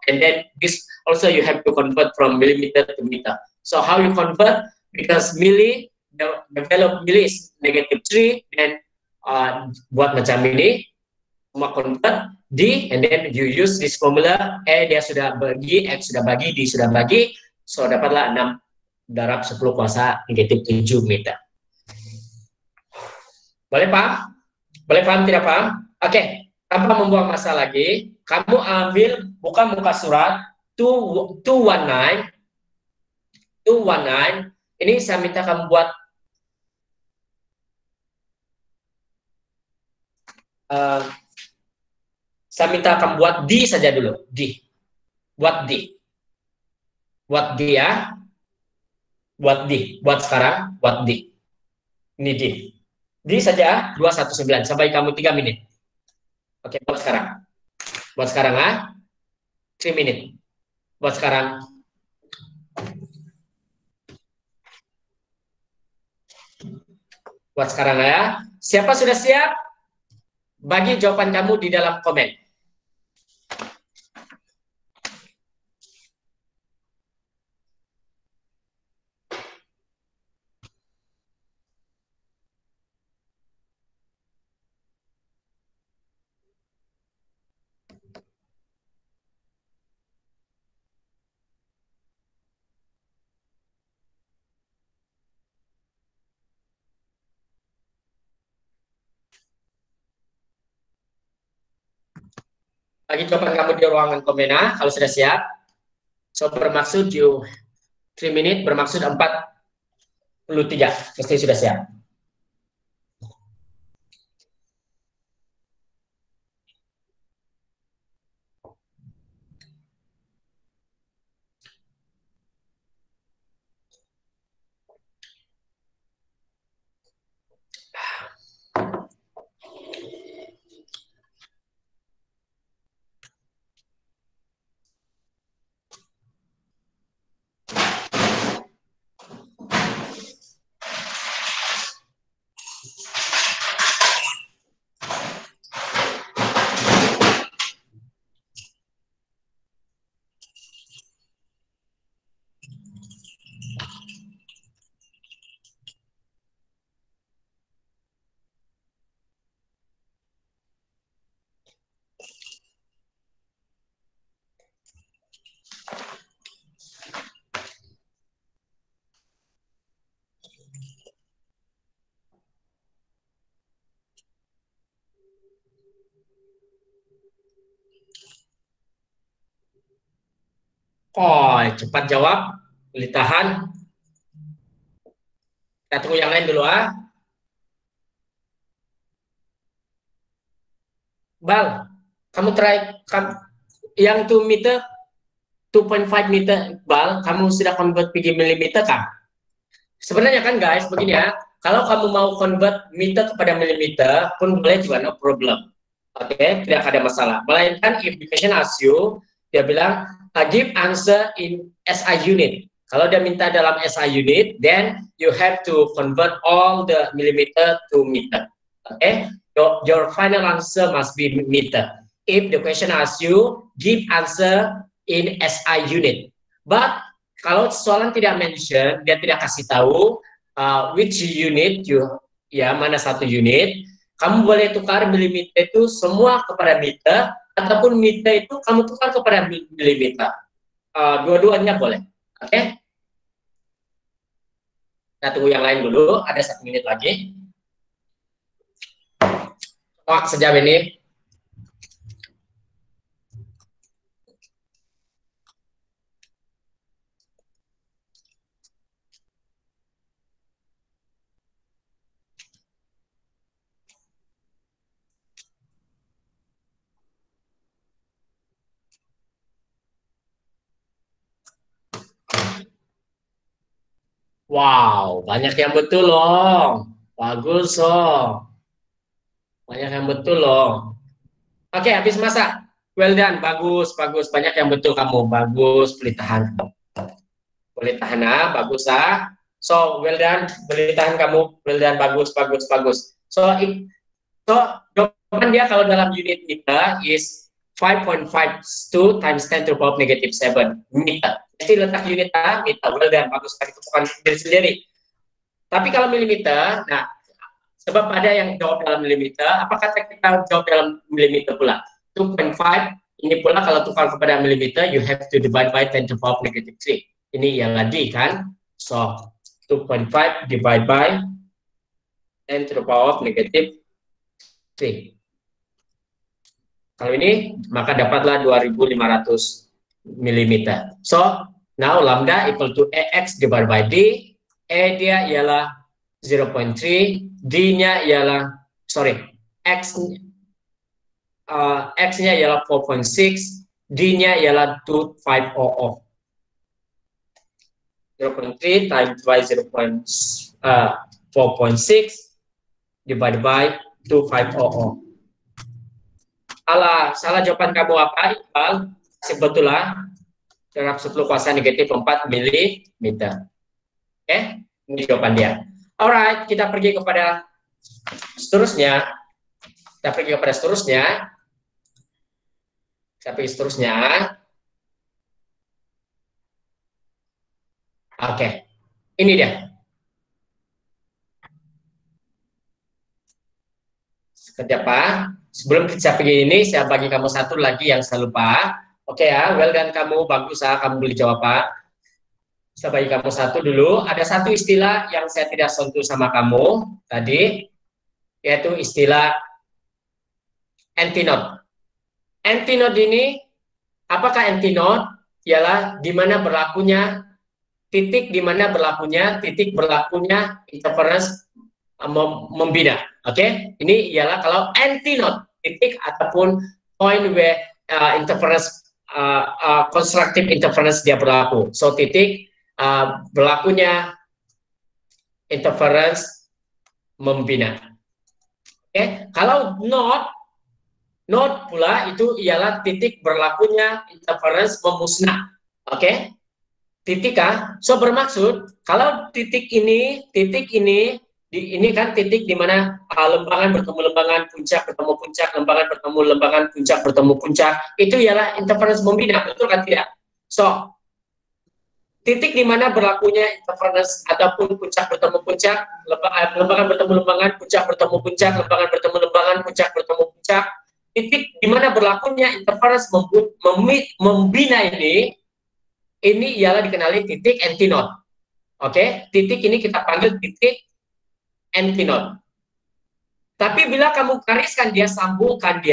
and then this also you have to convert from millimeter to meter. So how you convert? Because milli, the value of milli is -3, then buat macam ini, mau convert D, and then you use this formula, dia sudah bagi, X sudah bagi, D sudah bagi, so dapatlah 6 darab 10 kuasa -7 meter. Boleh paham? Boleh paham, tidak paham? Oke, tanpa membuang masa lagi, kamu ambil, buka muka surat 219. Ini saya minta kamu buat saya minta kamu buat D saja dulu. D. Buat D. Buat D, ya. Buat D. Buat sekarang, buat D. Ini D. D saja 219 sampai kamu 3 menit. Oke, buat sekarang. Buat sekarang, 3 menit. Buat sekarang. Buat sekarang, ya. Siapa sudah siap? Bagi jawaban kamu di dalam komen. Bagi jawaban kamu di ruangan komen, kalau sudah siap. So, bermaksud 3 menit, bermaksud 43. Mesti sudah siap. Oh, cepat jawab. Boleh tahan. Kita tunggu yang lain dulu, Bal, kamu try yang 2 meter, 2.5 meter, Bal, kamu sudah convert pergi milimeter kan? Sebenarnya kan guys, begini ya, kalau kamu mau convert meter kepada milimeter pun boleh juga, no problem. Oke, tidak ada masalah. Melainkan if the question asks you, dia bilang give answer in SI unit. Kalau dia minta dalam SI unit, then you have to convert all the millimeter to meter. Okay, your final answer must be meter. If the question asks you give answer in SI unit. But kalau soalan tidak mention, dia tidak kasih tahu which unit mana satu unit, kamu boleh tukar milimeter itu semua kepada meter, ataupun meter itu kamu tukar kepada milimeter. Dua-duanya boleh. Oke? Kita tunggu yang lain dulu, ada 1 menit lagi. Sejam ini. Wow, banyak yang betul loh. Bagus loh. Banyak yang betul loh. Oke, habis masak. Well done, bagus, bagus. Banyak yang betul kamu. Bagus, boleh tahan. Boleh tahan, bagus, So, well done, boleh tahan kamu. Well done, bagus, bagus, bagus. So, jawaban dia kalau dalam unit meter is 5.52 times 10 to the power negative 7 meter. Jadi letak unit meter, well done, bagus sekali, itu bukan diri sendiri. Tapi kalau milimeter, nah, sebab ada yang jawab dalam milimeter, apakah kita jawab dalam milimeter pula? 2.5, ini pula kalau tukar kepada milimeter, you have to divide by 10 to the power negative 3. Ini ialah D, kan? So, 2.5 divide by 10 to the power negative 3. Kalau ini, maka dapatlah 2500 mm. So, now lambda equal to AX divided by D. E dia ialah 0.3, D-nya ialah, X-nya ialah 4.6, D-nya ialah 2500. 0.3 times by 4.6 divided by 2500. Alah, salah jawaban kamu apa, Iqbal? Sebetulnya jarak 10 kuasa negatif 4 mm. Oke, ini jawaban dia. Alright, kita pergi kepada seterusnya. Oke, ini dia. Seperti apa? Sebelum kita pergi ini, saya bagi kamu satu lagi yang saya lupa. Oke ya, well done kamu, bagus kamu boleh jawab Saya bagi kamu satu dulu. Ada satu istilah yang saya tidak sentuh sama kamu tadi, yaitu istilah antinode. Antinode ini, apakah antinode? Ialah di mana berlakunya titik berlakunya interference membina. Oke, ini ialah kalau antinode, titik ataupun point where interference constructive interference dia berlaku. So titik berlakunya interference membina. Oke, kalau node pula itu ialah titik berlakunya interference memusnah. Oke, titik so bermaksud kalau titik ini ini kan titik di mana lembangan bertemu lembangan, puncak bertemu puncak, lembangan bertemu lembangan, puncak bertemu puncak, itu ialah interference membina, betul kan tidak? So, titik di mana berlakunya interference ataupun puncak bertemu puncak, lembangan bertemu lembangan, puncak bertemu puncak, lembangan bertemu lembangan, puncak bertemu puncak, titik di mana berlakunya interference membina ini ialah dikenali titik antinode. Oke, titik ini kita panggil titik antinode. Tapi bila kamu gariskan dia, sambungkan di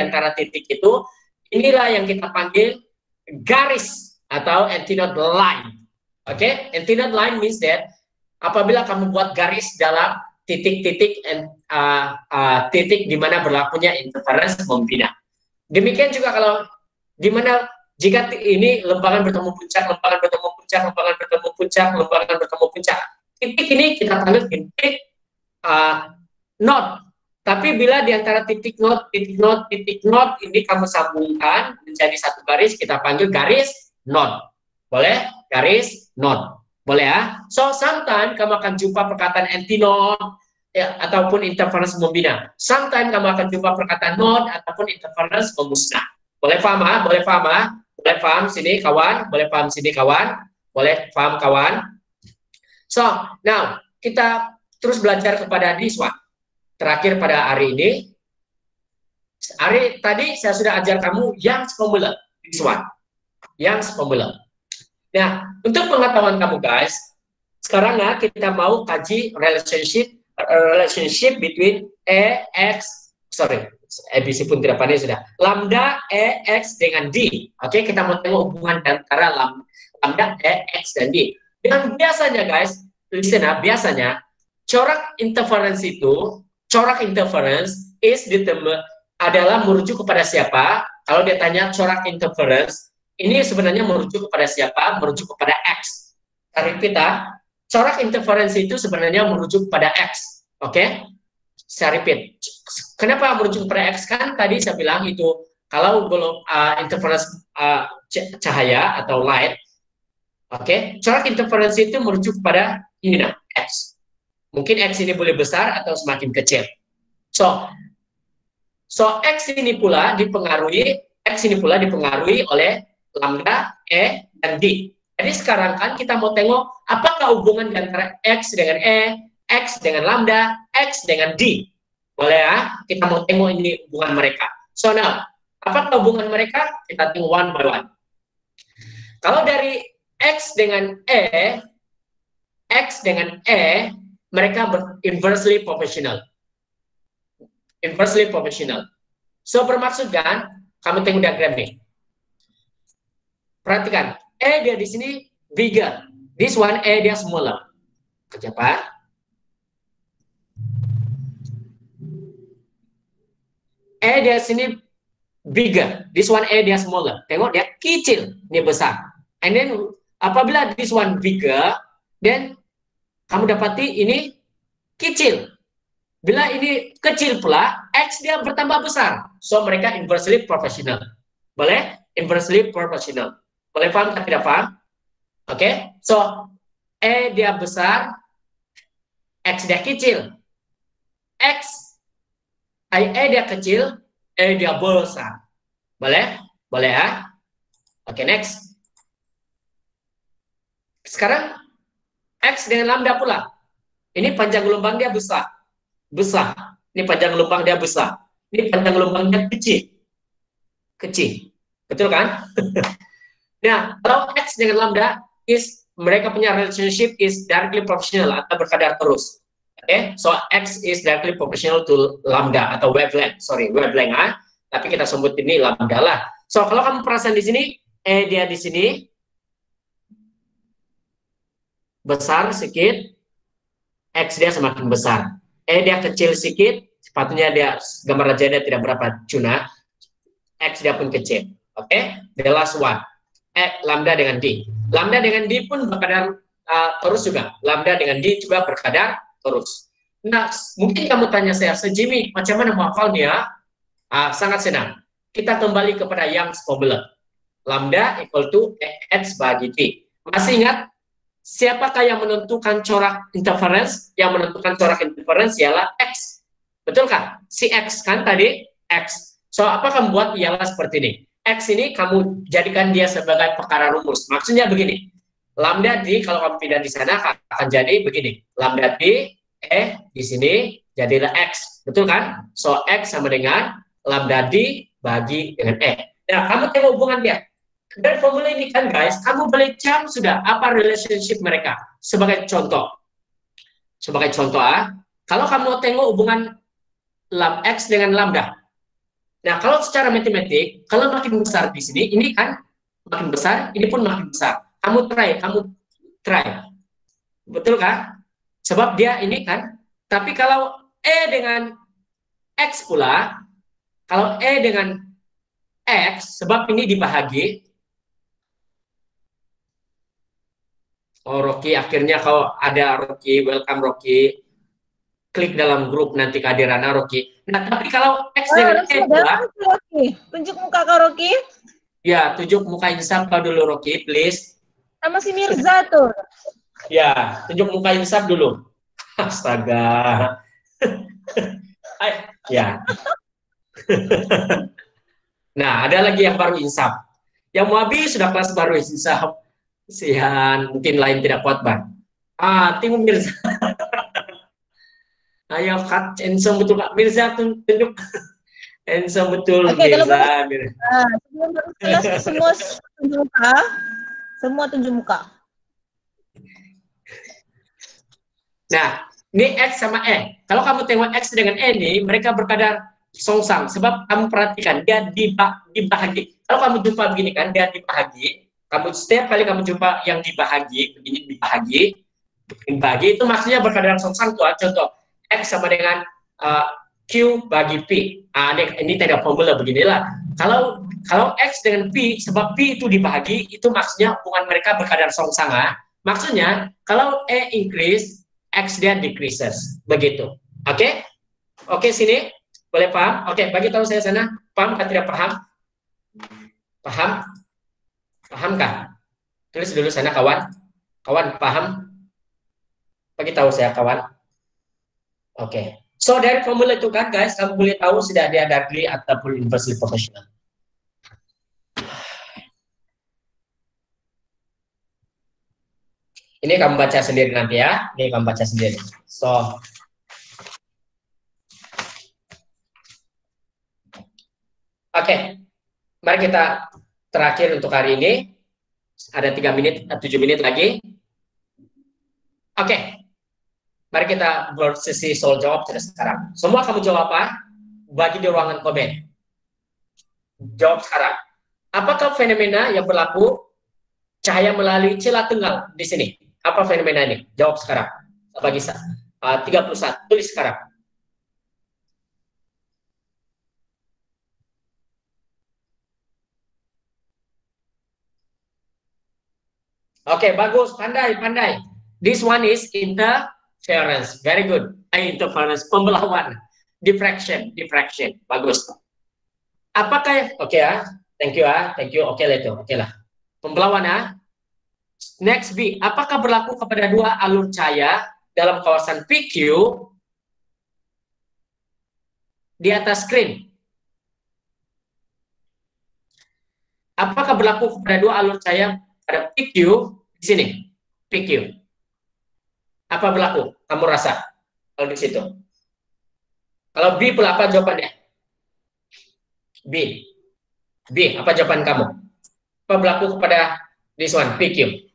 antara titik itu, inilah yang kita panggil garis atau antinode line. Oke, antinode line means that apabila kamu buat garis dalam titik-titik titik di mana berlakunya interference membina. Demikian juga kalau di mana jika ini lembangan bertemu puncak, lembangan bertemu puncak, lembangan bertemu puncak, lembangan bertemu puncak. Titik ini kita panggil titik node. Tapi bila di antara titik node ini kamu sambungkan menjadi satu garis, kita panggil garis node. Boleh? Garis node. Boleh ya? So, sometimes kamu akan jumpa perkataan antinode ataupun interference membina. Sometimes kamu akan jumpa perkataan node ataupun interference memusnah. Boleh paham ah? Boleh paham ah? Boleh paham sini kawan? Boleh paham sini kawan? Boleh paham kawan? So, now kita terus belajar kepada this one. Terakhir pada hari ini, hari tadi saya sudah ajar kamu yang formula, this one, yang formula. Nah, untuk pengetahuan kamu guys, sekarang ya kita mau kaji relationship between ABC pun tidak pandai sudah. Lambda X dengan D. Oke, kita mau tengok hubungan antara lambda X dan D. Dan biasanya guys, listen ya, biasanya corak interference adalah merujuk kepada siapa? Kalau dia tanya corak interference, ini sebenarnya merujuk kepada siapa? Merujuk kepada X. Saya repeat ya, corak interference itu sebenarnya merujuk kepada X. Oke? Saya repeat. Kenapa merujuk kepada X? Kan tadi saya bilang itu, kalau interference cahaya atau light, oke, corak interference itu merujuk kepada ini nah, X. Mungkin X ini boleh besar atau semakin kecil. So X ini pula dipengaruhi oleh lambda, E, dan D. Jadi sekarang kan kita mau tengok apakah hubungan antara X dengan E, X dengan lambda, X dengan D. Boleh ya? Kita mau tengok ini hubungan mereka. So now, apakah hubungan mereka? Kita tengok one by one. Kalau dari X dengan E, mereka inversely proportional. Inversely proportional. So bermaksud kan, kamu tengok diagram nih. Perhatikan, E dia di sini bigger. This one E dia smaller. Kerja Pak. E dia sini bigger. This one E dia smaller. Tengok dia kecil, ini besar. And then apabila this one bigger, then kamu dapati ini kecil. Bila ini kecil pula, X dia bertambah besar. So, mereka inversely proportional. Boleh? Inversely proportional. Boleh paham atau tidak paham? Oke? So, E dia besar, X dia kecil. E dia kecil, E dia besar. Boleh? Boleh ya? Oke, next. Sekarang, X dengan lambda pula. Ini panjang gelombang dia besar. Ini panjang gelombang dia besar. Ini panjang gelombang dia kecil. Betul kan? Nah, kalau X dengan lambda mereka punya relationship is directly proportional atau berkadar terus. Oke, so X is directly proportional to lambda atau wavelength. Tapi kita sebut ini lambda lah. So, kalau kamu perasan di sini, E dia di sini besar sedikit, X dia semakin besar. E dia kecil sedikit, sepatutnya dia gambar raja dia tidak berapa cuna, X dia pun kecil. Oke, the last one, lambda dengan D. Lambda dengan D pun berkadar terus juga. Lambda dengan D juga berkadar terus. Nah, mungkin kamu tanya saya, Jimmy, macam mana menghafalnya? Sangat senang. Kita kembali kepada Young's formula. Lambda equal to X bagi D. Masih ingat? Siapakah yang menentukan corak interference? Yang menentukan corak interference ialah X. Betul kan? Si X kan tadi? X. So, apakah membuat ialah seperti ini? X ini kamu jadikan dia sebagai perkara rumus. Maksudnya begini. Lambda D, kalau kamu pindah di sana, akan jadi begini. Lambda D, E, di sini, jadilah X. Betul kan? So, X sama dengan lambda D bagi dengan E. Nah, kamu tengok hubungan dia. Dari formula ini kan guys, kamu boleh cam sudah apa relationship mereka. Sebagai contoh, kalau kamu tengok hubungan X dengan lambda. Nah, kalau secara matematik, kalau makin besar di sini, ini kan makin besar, ini pun makin besar. Kamu try. Betul kan? Sebab dia ini kan, tapi kalau E dengan X pula, kalau E dengan X, sebab ini dibahagi. Oh, Rocky, akhirnya kau ada, Rocky. Welcome, Rocky. Klik dalam grup nanti kehadiran Rocky. Nah, tapi kalau X dengan E pula, tunjuk muka kau, Rocky. Ya, tunjuk muka insaf kau dulu, Rocky, please. Sama si Mirza tuh. Ya, tunjuk muka insaf dulu. Astaga. Ya. Nah, ada lagi yang baru insaf. Yang mau habis sudah kelas baru insaf. Sihan, mungkin lain tidak kuat, Bang. Tengok Mirza. Ayo, Kak, handsome betul, Kak. Mirza, tunjuk. Handsome betul, Oke, kalau baru Mirza. sebelum baru kelas semua tunjuk muka. Semua tunjuk muka. Nah, ini X sama E. Kalau kamu tengok X dengan E ini, mereka berkadar songsang. Sebab kamu perhatikan, dia dibahagi. Kalau kamu jumpa begini kan, dia dibahagi. Kamu setiap kali kamu jumpa yang dibahagi, begini dibahagi itu maksudnya berkadar songsang tuh. Contoh, X sama dengan uh, Q bagi P. Ini tidak formula beginilah. Kalau X dengan P, sebab P itu dibahagi, itu maksudnya hubungan mereka berkadar songsang. Maksudnya, kalau E increase, X dia decreases. Begitu. Oke? Oke, sini. Boleh paham? Oke, bagi tahu saya sana. Paham atau tidak paham? Paham? Pahamkah? Tulis dulu sana, kawan. Kawan, paham? Bagi tahu saya, kawan. Oke. So, dari formula itu kan, guys, kamu boleh tahu sudah dia degree ataupun universally professional. Ini kamu baca sendiri nanti ya. Ini kamu baca sendiri. So, oke. Mari kita terakhir untuk hari ini. Ada 3 menit, 7 menit lagi. Oke. Mari kita bersesi soal jawab sekarang. Semua kamu jawab apa? Bagi di ruangan komen. Jawab sekarang. Apakah fenomena yang berlaku cahaya melalui celah tengah di sini? Apa fenomena ini? Jawab sekarang. Bagi 31. Tulis sekarang. Oke, bagus. Pandai, pandai. This one is interference. Very good. Interference. Pembelawan. Diffraction. Diffraction. Bagus. Apakah, oke ya. Thank you ya. Thank you. Oke lah itu. Oke lah. Pembelawan ya. Next B. Apakah berlaku kepada dua alur cahaya dalam kawasan PQ di atas screen? Apakah berlaku kepada dua alur cahaya pada PQ di sini? PQ. Apa berlaku? Kamu rasa kalau di situ? Kalau B, apa jawabannya? B. B, apa jawaban kamu? Apa berlaku kepada this one, PQ?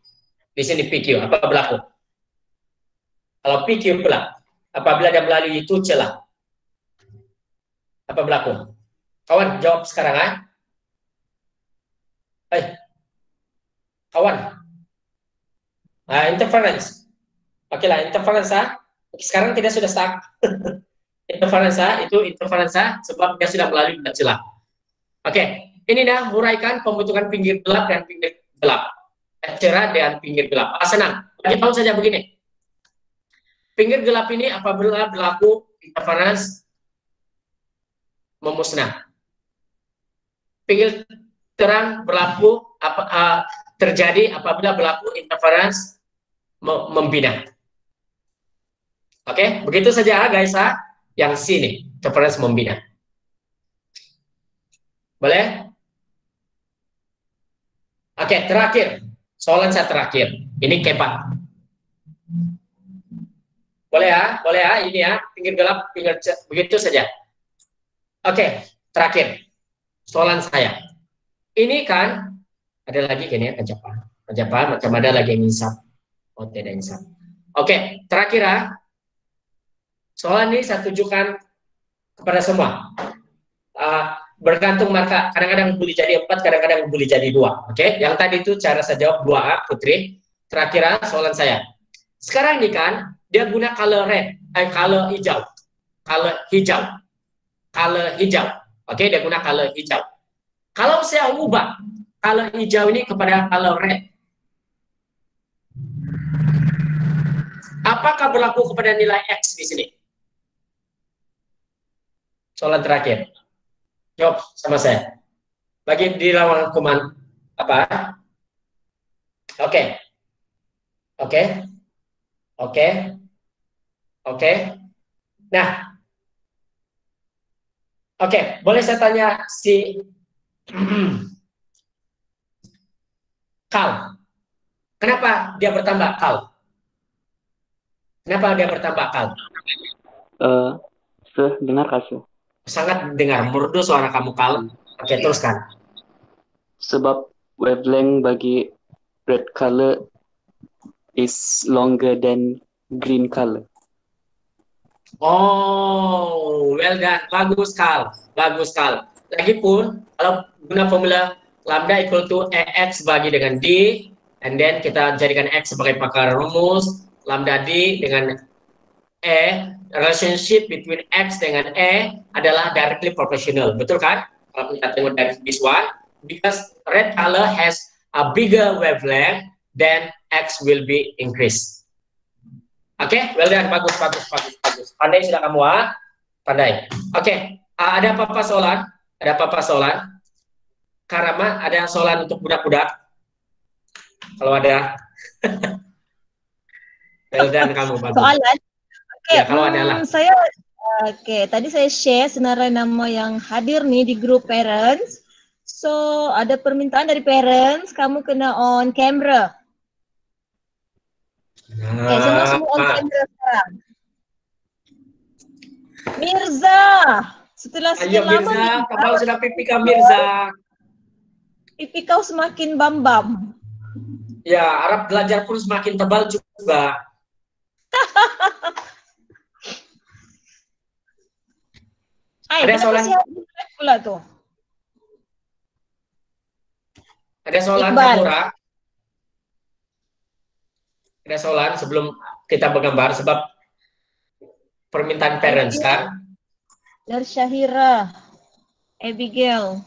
Di sini PQ, apa berlaku? Kalau PQ pula, apabila dia melalui itu celah, apa berlaku? Kawan, jawab sekarang, kawan. Interference. Oke lah, interference. Sekarang tidak sudah stuck. Interference itu interference sebab dia sudah melalui celah. Oke, ini dah huraikan pembentukan pinggir gelap dan pinggir gelap. Cerah dan pinggir gelap. Senang. Bagi tahu saja begini. Pinggir gelap ini apabila berlaku interference memusnah. Pinggir terang berlaku terjadi apabila berlaku interference membina. Oke, begitu saja guys. Yang sini interference membina. Boleh? Oke, terakhir. Soalan saya terakhir. Ini keempat. Boleh ya? Boleh ya? Ini ya, pinggir gelap, pinggir begitu saja. Oke, terakhir. Soalan saya. Ini kan ada lagi kan ya, kejapa, macam ada lagi yang insaf. Oh, tidak insaf. Oke, terakhir ya. Soalan ini saya tujukan kepada semua. Bergantung marka, kadang-kadang boleh jadi 4, kadang-kadang boleh jadi 2. Oke, yang tadi itu cara saya jawab 2A, Putri. Terakhir soalan saya. Sekarang ini kan dia guna color red, color hijau. Color hijau. Color hijau. Oke, dia guna color hijau. Kalau saya ubah color hijau ini kepada color red, apakah berlaku kepada nilai X di sini? Soalan terakhir. Jawab sama saya. Bagi di ruangan komen apa? Oke. Oke. Oke. Oke. Nah. Oke, boleh saya tanya si Kal. Kenapa dia bertambah kal? Kenapa dia bertambah kal? Dengar kasih. Sangat dengar, merdu suara kamu kal. Oke, teruskan. Sebab wavelength bagi red color is longer than green color. Oh, well done. Bagus, Kal. Bagus, Kal. Lagipun, kalau guna formula lambda equal to AX bagi dengan D, and then kita jadikan X sebagai pakar rumus, lambda D dengan E, relationship between X dengan E adalah directly proportional. Betul kan? Kalau kita tengok dari this one, because red color has a bigger wavelength, then X will be increased. Oke, well done, bagus. Pandai sudah kamu, pandai. Oke, ada apa-apa soalan? Ada apa-apa soalan? Karama, ada soalan untuk budak-budak? Kalau ada, well done kamu, bagus. Soalan? Oke, Ya, kalau ada lah. tadi saya share senarai nama yang hadir nih di grup parents. So, ada permintaan dari parents, kamu kena on camera. Oke, semua on camera sekarang. Mirza, setelah sekian Ayo lama Mirza, tebal sudah pipi kau Mirza. pipi kau semakin bam-bam. Ya, Arab belajar pun semakin tebal juga. Ada soalan? Pula tuh. Ada soalan Kamura? Ada soalan sebelum kita bergambar sebab permintaan parents kan? Dari Syahira, Abigail.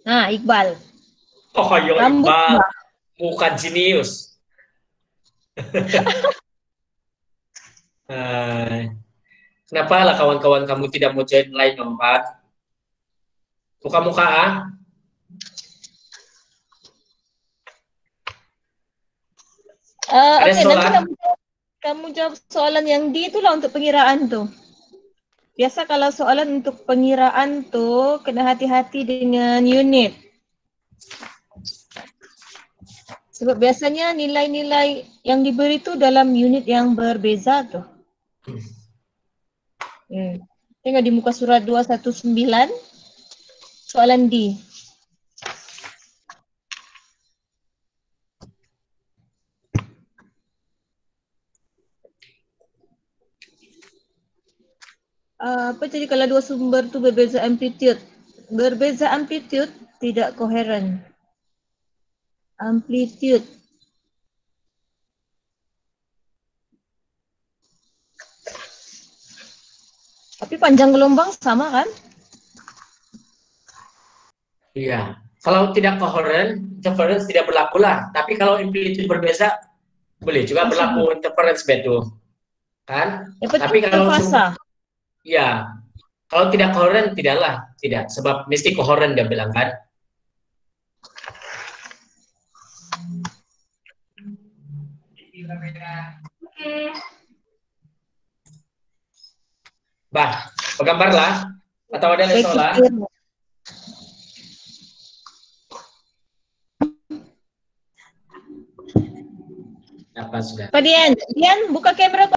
Nah, Iqbal. Oh, ayo Rambut Iqbal. bah. Muka jenius. Kenapa lah kawan-kawan kamu tidak mau join line 4? Muka-muka Ada Oke, soalan? nanti kamu jawab soalan yang di itulah untuk pengiraan tuh. Biasa kalau soalan untuk pengiraan tuh kena hati-hati dengan unit. Sebab biasanya nilai-nilai yang diberi itu dalam unit yang berbeza tuh. Tengok di muka surat 219, soalan D. Apa jadi kalau dua sumber tu berbeza amplitude? Berbeza amplitude tidak koheren. Amplitude. Tapi panjang gelombang sama kan? Iya. Kalau tidak koheren, interference tidak berlaku lah. Tapi kalau amplitude berbeza, boleh juga berlaku interference betul. Kan? Tapi kalau fasa. Ya, kalau tidak koheren tidaklah, tidak. Sebab mesti koheren dia bilang kan. Bah, bergambarlah atau ada soalan? Apa sudah? Pak Dian, buka kamera.